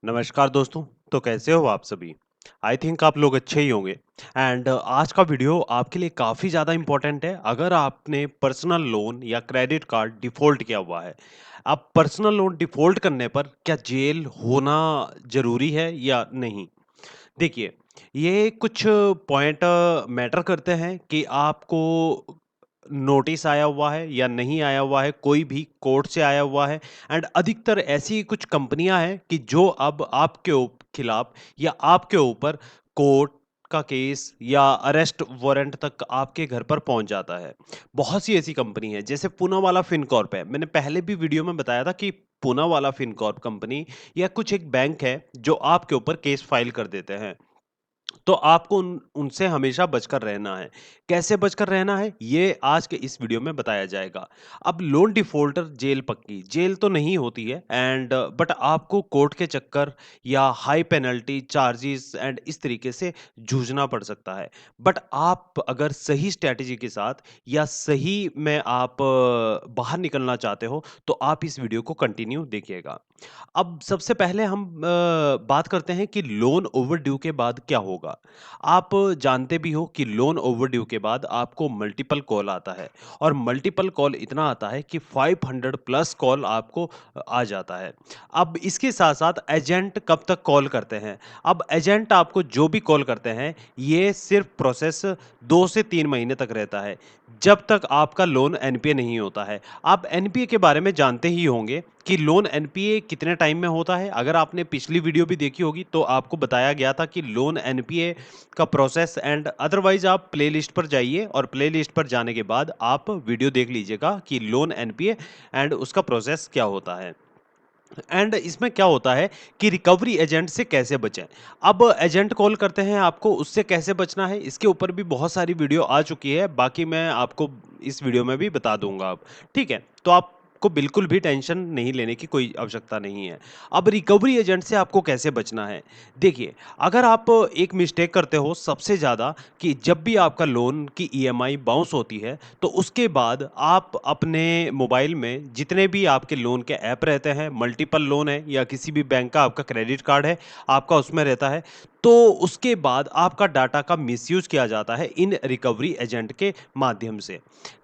नमस्कार दोस्तों। तो कैसे हो आप सभी? आई थिंक आप लोग अच्छे ही होंगे एंड आज का वीडियो आपके लिए काफ़ी ज़्यादा इम्पोर्टेंट है अगर आपने पर्सनल लोन या क्रेडिट कार्ड डिफ़ॉल्ट किया हुआ है। अब पर्सनल लोन डिफ़ॉल्ट करने पर क्या जेल होना ज़रूरी है या नहीं? देखिए, ये कुछ पॉइंट मैटर करते हैं कि आपको नोटिस आया हुआ है या नहीं आया हुआ है, कोई भी कोर्ट से आया हुआ है एंड अधिकतर ऐसी कुछ कंपनियाँ हैं कि जो अब आपके खिलाफ या आपके ऊपर कोर्ट का केस या अरेस्ट वारंट तक आपके घर पर पहुँच जाता है। बहुत सी ऐसी कंपनी है, जैसे पूनावाला फ़िनकॉर्प है। मैंने पहले भी वीडियो में बताया था कि पूनावाला फ़िनकॉर्प कंपनी या कुछ एक बैंक है, जो आपके ऊपर केस फाइल कर देते हैं। तो आपको उनसे हमेशा बचकर रहना है। कैसे बचकर रहना है, ये आज के इस वीडियो में बताया जाएगा। अब लोन डिफ़ॉल्टर जेल पक्की, जेल तो नहीं होती है एंड बट आपको कोर्ट के चक्कर या हाई पेनल्टी चार्जेस एंड इस तरीके से जूझना पड़ सकता है। बट आप अगर सही स्ट्रैटेजी के साथ या सही में आप बाहर निकलना चाहते हो, तो आप इस वीडियो को कंटिन्यू देखिएगा। अब सबसे पहले हम बात करते हैं कि लोन ओवरड्यू के बाद क्या होगा। आप जानते भी हो कि लोन ओवरड्यू के बाद आपको मल्टीपल कॉल आता है और मल्टीपल कॉल इतना आता है कि 500 प्लस कॉल आपको आ जाता है। अब इसके साथ-साथ एजेंट कब तक कॉल करते हैं? अब एजेंट आपको जो भी कॉल करते हैं, ये सिर्फ़ प्रोसेस 2 से 3 महीने तक रहता है, जब तक आपका लोन एनपीए नहीं होता है। आप एनपीए के बारे में जानते ही होंगे कि लोन एनपीए कितने टाइम में होता है? अगर आपने पिछली वीडियो भी देखी होगी तो आपको बताया गया था कि लोन एनपीए का प्रोसेस एंड अदरवाइज़ आप प्लेलिस्ट पर जाइए और प्लेलिस्ट पर जाने के बाद आप वीडियो देख लीजिएगा कि लोन एनपीए एंड उसका प्रोसेस क्या होता है। एंड इसमें क्या होता है कि रिकवरी एजेंट से कैसे बचें? अब एजेंट कॉल करते हैं आपको, उससे कैसे बचना है? इसके ऊपर भी बहुत सारी वीडियो आ चुकी है, बाकी मैं आपको इस वीडियो में भी बता दूँगा अब, ठीक है? तो आपको बिल्कुल भी टेंशन नहीं लेने की कोई आवश्यकता नहीं है। अब रिकवरी एजेंट से आपको कैसे बचना है? देखिए, अगर आप एक मिस्टेक करते हो सबसे ज़्यादा कि जब भी आपका लोन की ईएमआई बाउंस होती है, तो उसके बाद आप अपने मोबाइल में जितने भी आपके लोन के ऐप रहते हैं, मल्टीपल लोन है या किसी भी बैंक का आपका क्रेडिट कार्ड है, आपका उसमें रहता है, तो उसके बाद आपका डाटा का मिसयूज़ किया जाता है इन रिकवरी एजेंट के माध्यम से।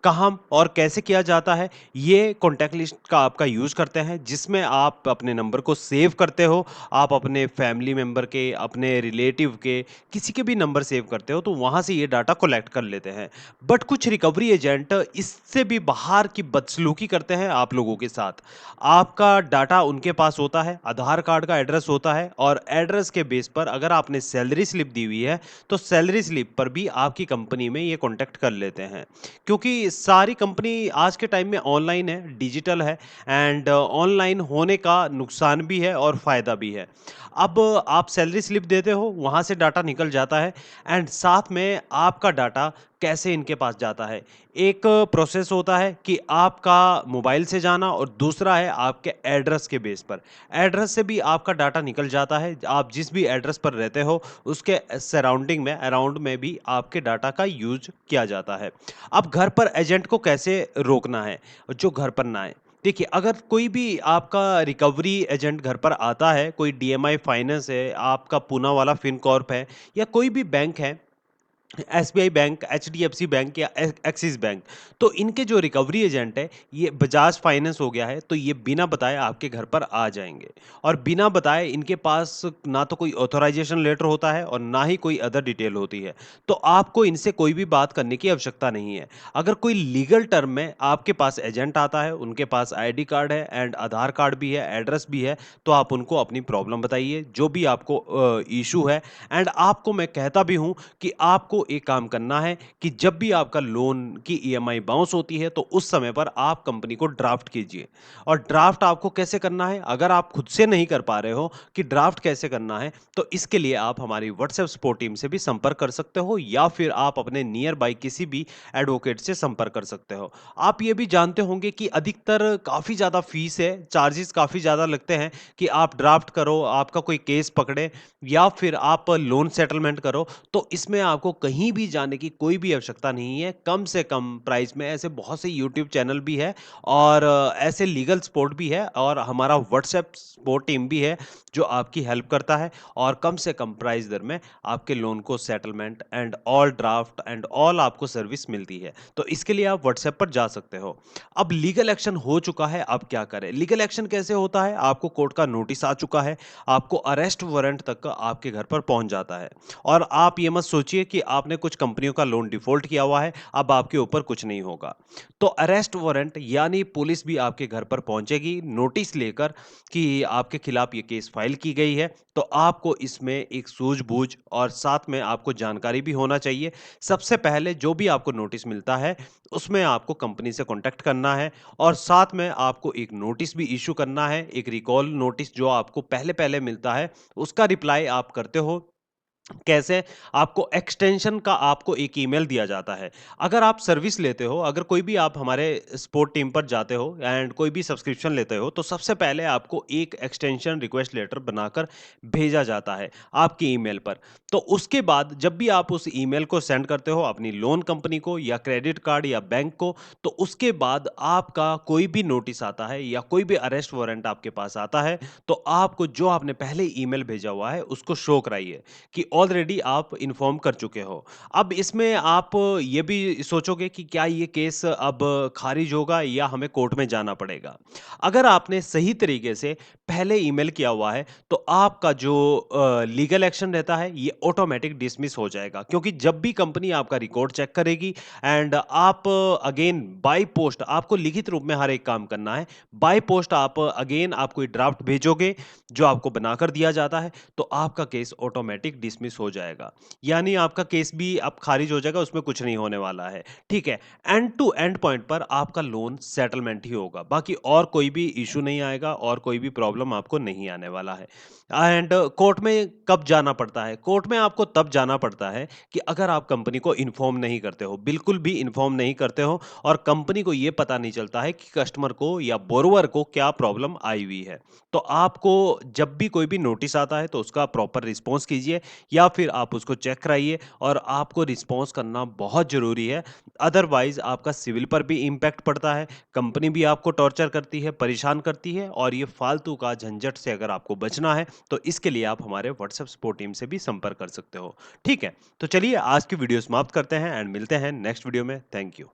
कहाँ और कैसे किया जाता है? ये कॉन्टैक्ट लिस्ट का आपका यूज़ करते हैं, जिसमें आप अपने नंबर को सेव करते हो, आप अपने फैमिली मेंबर के, अपने रिलेटिव के, किसी के भी नंबर सेव करते हो, तो वहाँ से ये डाटा कलेक्ट कर लेते हैं। बट कुछ रिकवरी एजेंट इससे भी बाहर की बदसलूकी करते हैं आप लोगों के साथ। आपका डाटा उनके पास होता है, आधार कार्ड का एड्रेस होता है और एड्रेस के बेस पर अगर आपने सैलरी स्लिप दी हुई है, तो सैलरी स्लिप पर भी आपकी कंपनी में ये कॉन्टैक्ट कर लेते हैं। क्योंकि सारी कंपनी आज के टाइम में ऑनलाइन है, डिजिटल है एंड ऑनलाइन होने का नुकसान भी है और फ़ायदा भी है। अब आप सैलरी स्लिप देते हो, वहाँ से डाटा निकल जाता है एंड साथ में आपका डाटा कैसे इनके पास जाता है। एक प्रोसेस होता है कि आपका मोबाइल से जाना और दूसरा है आपके एड्रेस के बेस पर। एड्रेस से भी आपका डाटा निकल जाता है। आप जिस भी एड्रेस पर रहते हो, उसके सराउंडिंग में, अराउंड में भी आपके डाटा का यूज़ किया जाता है। अब घर पर एजेंट को कैसे रोकना है, जो घर पर ना आए? देखिए, अगर कोई भी आपका रिकवरी एजेंट घर पर आता है, कोई डीएमआई फाइनेंस है, आपका पूनावाला फ़िनकॉर्प है या कोई भी बैंक है, एसबीआई बैंक, एचडीएफसी बैंक या एक्सिस बैंक, तो इनके जो रिकवरी एजेंट है, ये बजाज फाइनेंस हो गया है, तो ये बिना बताए आपके घर पर आ जाएँगे और बिना बताए इनके पास ना तो कोई ऑथराइज़ेशन लेटर होता है और ना ही कोई अदर डिटेल होती है। तो आपको इनसे कोई भी बात करने की आवश्यकता नहीं है। अगर कोई लीगल टर्म में आपके पास एजेंट आता है, उनके पास आईडी कार्ड है एंड आधार कार्ड भी है, एड्रेस भी है, तो आप उनको अपनी प्रॉब्लम बताइए, जो भी आपको इश्यू है एंड आपको मैं कहता भी हूँ कि आपको एक काम करना है कि जब भी आपका लोन की ईएमआई बाउंस होती है, तो उस समय पर आप कंपनी को ड्राफ्ट कीजिए और ड्राफ्ट आपको कैसे करना है, अगर आप खुद से नहीं कर पा रहे हो कि ड्राफ्ट कैसे करना है, तो इसके लिए आप हमारी व्हाट्सएप सपोर्ट टीम से भी संपर्क कर सकते हो या फिर आप अपने नियर बाय किसी भी एडवोकेट से संपर्क कर सकते हो। आप ये भी जानते होंगे कि अधिकतर काफ़ी ज़्यादा फीस है, चार्जेस काफ़ी ज़्यादा लगते हैं कि आप ड्राफ्ट करो, आपका कोई केस पकड़े या फिर आप लोन सेटलमेंट करो, तो इसमें आपको कहीं कहीं भी जाने की कोई भी आवश्यकता नहीं है, कम से कम प्राइस में ऐसे बहुत से यूट्यूब चैनल भी है और ऐसे लीगल सपोर्ट भी है और हमारा व्हाट्सएप सपोर्ट टीम भी है, जो आपकी हेल्प करता है और कम से कम प्राइस दर में आपके लोन को settlement and all draft and all आपको सर्विस मिलती है। तो इसके लिए आप व्हाट्सएप पर जा सकते हो। अब लीगल एक्शन हो चुका है, अब क्या करें? लीगल एक्शन कैसे होता है? आपको कोर्ट का नोटिस आ चुका है, आपको अरेस्ट वारंट तक आपके घर पर पहुँच जाता है और आप ये मत सोचिए कि आपने कुछ कंपनियों का लोन डिफ़ॉल्ट किया हुआ है, अब आपके ऊपर कुछ नहीं होगा। तो अरेस्ट वारंट यानी पुलिस भी आपके घर पर पहुँचेगी नोटिस लेकर कि आपके खिलाफ ये केस फाइल की गई है, तो आपको इसमें एक सूझबूझ और साथ में आपको जानकारी भी होना चाहिए। सबसे पहले जो भी आपको नोटिस मिलता है, उसमें आपको कंपनी से कॉन्टैक्ट करना है और साथ में आपको एक नोटिस भी इश्यू करना है, एक रिकॉल नोटिस जो आपको पहले-पहले मिलता है, उसका रिप्लाई आप करते हो कैसे? आपको एक्सटेंशन का आपको एक ईमेल दिया जाता है। अगर आप सर्विस लेते हो, अगर कोई भी आप हमारे सपोर्ट टीम पर जाते हो एंड कोई भी सब्सक्रिप्शन लेते हो, तो सबसे पहले आपको एक एक्सटेंशन रिक्वेस्ट लेटर बनाकर भेजा जाता है आपकी ईमेल पर। तो उसके बाद जब भी आप उस ईमेल को सेंड करते हो अपनी लोन कंपनी को या क्रेडिट कार्ड या बैंक को, तो उसके बाद आपका कोई भी नोटिस आता है या कोई भी अरेस्ट वारंट आपके पास आता है, तो आपको जो आपने पहले ईमेल भेजा हुआ है, उसको शो कराइए। कि ऑलरेडी आप इन्फॉर्म कर चुके हो। अब इसमें आप ये भी सोचोगे कि क्या ये केस अब खारिज होगा या हमें कोर्ट में जाना पड़ेगा? अगर आपने सही तरीके से पहले ईमेल किया हुआ है, तो आपका जो लीगल एक्शन रहता है, ये ऑटोमैटिक डिसमिस हो जाएगा क्योंकि जब भी कंपनी आपका रिकॉर्ड चेक करेगी एंड आप अगेन बाय पोस्ट आपको लिखित रूप में हर एक काम करना है। बाय पोस्ट आप अगेन आप कोई ड्राफ्ट भेजोगे, जो आपको बनाकर दिया जाता है, तो आपका केस ऑटोमेटिक डिसमिस हो जाएगा। यानी आपका केस भी अब खारिज हो जाएगा, उसमें कुछ नहीं होने वाला है। ठीक है? एंड टू एंड पॉइंट पर आपका लोन सेटलमेंट ही होगा। बाकी और कोई भी इश्यू नहीं आएगा और कोई भी प्रॉब्लम आपको नहीं आने वाला है। एंड कोर्ट में कब जाना पड़ता है? कोर्ट में आपको तब जाना पड़ता है कि अगर आप कंपनी को इन्फॉर्म नहीं करते हो, बिल्कुल भी इन्फॉर्म नहीं करते हो और कंपनी को ये पता नहीं चलता है कि कस्टमर को या बोरोवर को क्या प्रॉब्लम आई हुई है। तो आपको जब भी कोई भी नोटिस आता है तो उसका प्रॉपर रिस्पॉन्स कीजिए या फिर आप उसको चेक कराइए और आपको रिस्पॉन्स करना बहुत ज़रूरी है। अदरवाइज़ आपका सिविल पर भी इम्पैक्ट पड़ता है, कंपनी भी आपको टॉर्चर करती है, परेशान करती है और ये फालतू का झंझट से अगर आपको बचना है, तो इसके लिए आप हमारे व्हाट्सएप सपोर्ट टीम से भी संपर्क कर सकते हो। ठीक है? तो चलिए आज की वीडियो समाप्त करते हैं एंड मिलते हैं नेक्स्ट वीडियो में। Thank you.